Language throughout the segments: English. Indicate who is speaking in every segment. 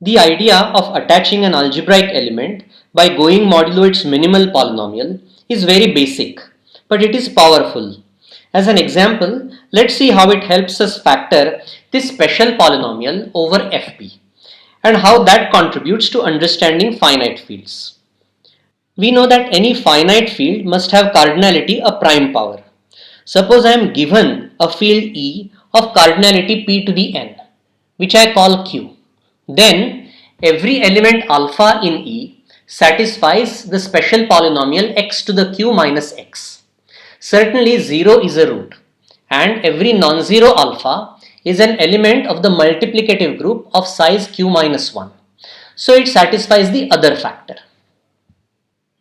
Speaker 1: The idea of attaching an algebraic element by going modulo its minimal polynomial is very basic, but it is powerful. As an example, let's see how it helps us factor this special polynomial over Fp and how that contributes to understanding finite fields. We know that any finite field must have cardinality a prime power. Suppose I am given a field E of cardinality p to the n, which I call Q. Then every element alpha in E satisfies the special polynomial x to the q minus x. Certainly 0 is a root, and every non-zero alpha is an element of the multiplicative group of size q minus 1. So it satisfies the other factor.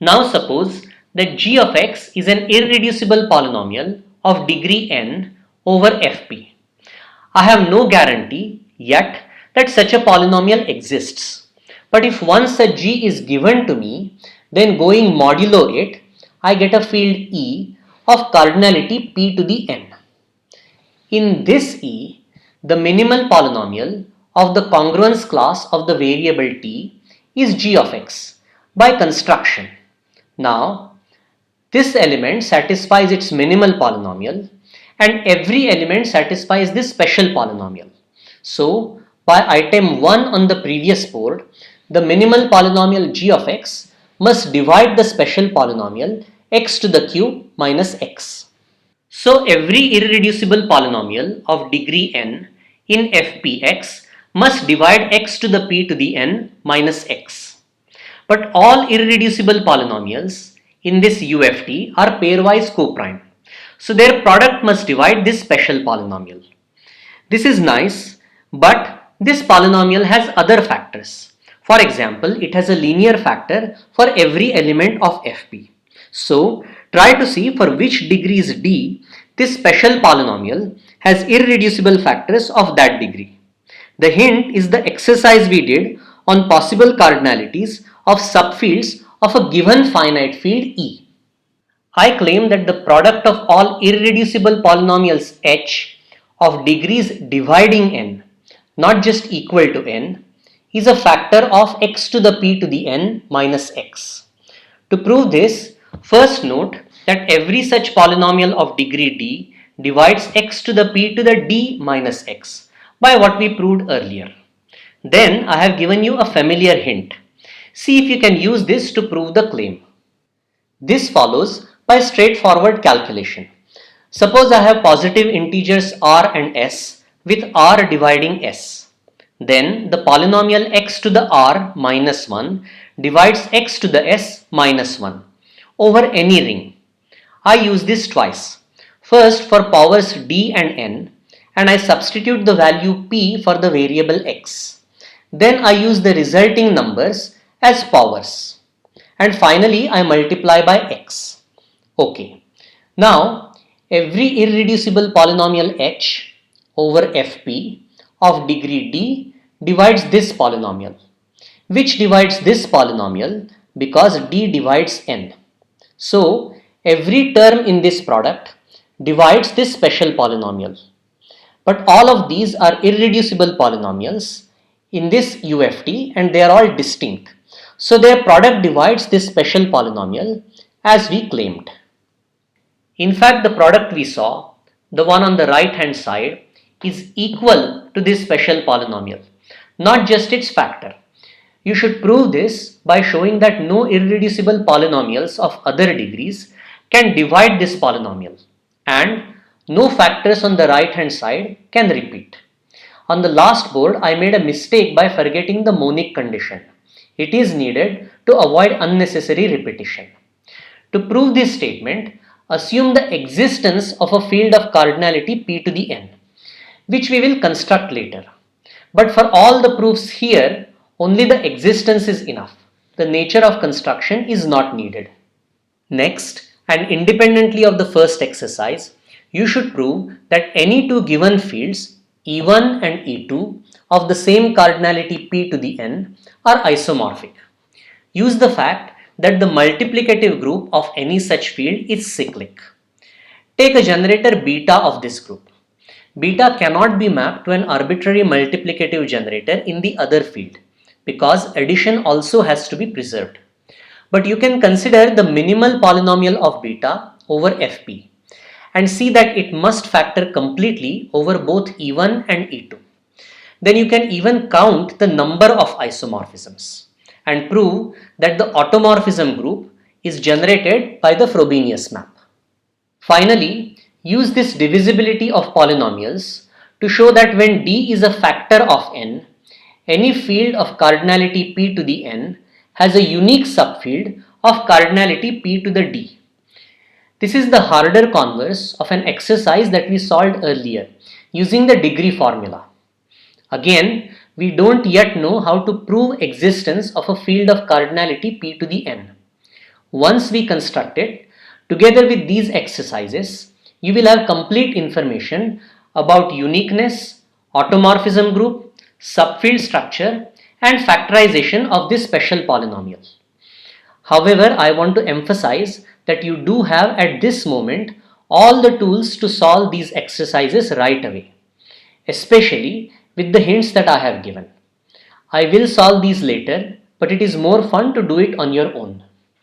Speaker 1: Now suppose that g of x is an irreducible polynomial of degree n over fp. I have no guarantee yet that such a polynomial exists. But if once a g is given to me, then going modulo it, I get a field E of cardinality p to the n. In this E, the minimal polynomial of the congruence class of the variable t is g of x by construction. Now, this element satisfies its minimal polynomial and every element satisfies this special polynomial. So, by item 1 on the previous board, the minimal polynomial g of x must divide the special polynomial x to the q minus x. So, every irreducible polynomial of degree n in fpx must divide x to the p to the n minus x. But all irreducible polynomials in this UFT are pairwise coprime. So their product must divide this special polynomial. This is nice, but this polynomial has other factors. For example, it has a linear factor for every element of Fp. So try to see for which degrees d this special polynomial has irreducible factors of that degree. The hint is the exercise we did on possible cardinalities of subfields of a given finite field E. I claim that the product of all irreducible polynomials h of degrees dividing n, not just equal to n, is a factor of x to the p to the n minus x. To prove this, first note that every such polynomial of degree d divides x to the p to the d minus x by what we proved earlier. Then I have given you a familiar hint. See if you can use this to prove the claim. This follows by straightforward calculation. Suppose I have positive integers r and s with r dividing s. Then the polynomial x to the r minus 1 divides x to the s minus 1 over any ring. I use this twice. First for powers d and I substitute the value p for the variable x. Then I use the resulting numbers as powers. And finally, I multiply by x. Okay. Now, every irreducible polynomial h over fp of degree d divides this polynomial, which divides this polynomial because d divides n. So, every term in this product divides this special polynomial. But all of these are irreducible polynomials in this UFT and they are all distinct. So their product divides this special polynomial as we claimed. In fact, the product we saw, the one on the right hand side, is equal to this special polynomial, not just its factor. You should prove this by showing that no irreducible polynomials of other degrees can divide this polynomial and no factors on the right hand side can repeat. On the last board, I made a mistake by forgetting the monic condition. It is needed to avoid unnecessary repetition. To prove this statement, assume the existence of a field of cardinality p to the n, which we will construct later. But for all the proofs here, only the existence is enough. The nature of construction is not needed. Next, and independently of the first exercise, you should prove that any two given fields E1 and E2 of the same cardinality p to the n are isomorphic. Use the fact that the multiplicative group of any such field is cyclic. Take a generator beta of this group. Beta cannot be mapped to an arbitrary multiplicative generator in the other field because addition also has to be preserved. But you can consider the minimal polynomial of beta over fp and see that it must factor completely over both E1 and E2. Then you can even count the number of isomorphisms and prove that the automorphism group is generated by the Frobenius map. Finally, use this divisibility of polynomials to show that when D is a factor of n, any field of cardinality p to the n has a unique subfield of cardinality p to the d. This is the harder converse of an exercise that we solved earlier using the degree formula. Again, we don't yet know how to prove existence of a field of cardinality p to the n. Once we construct it, together with these exercises, you will have complete information about uniqueness, automorphism group, subfield structure, and factorization of this special polynomial. However, I want to emphasize that you do have at this moment all the tools to solve these exercises right away, especially with the hints that I have given. I will solve these later, but it is more fun to do it on your own.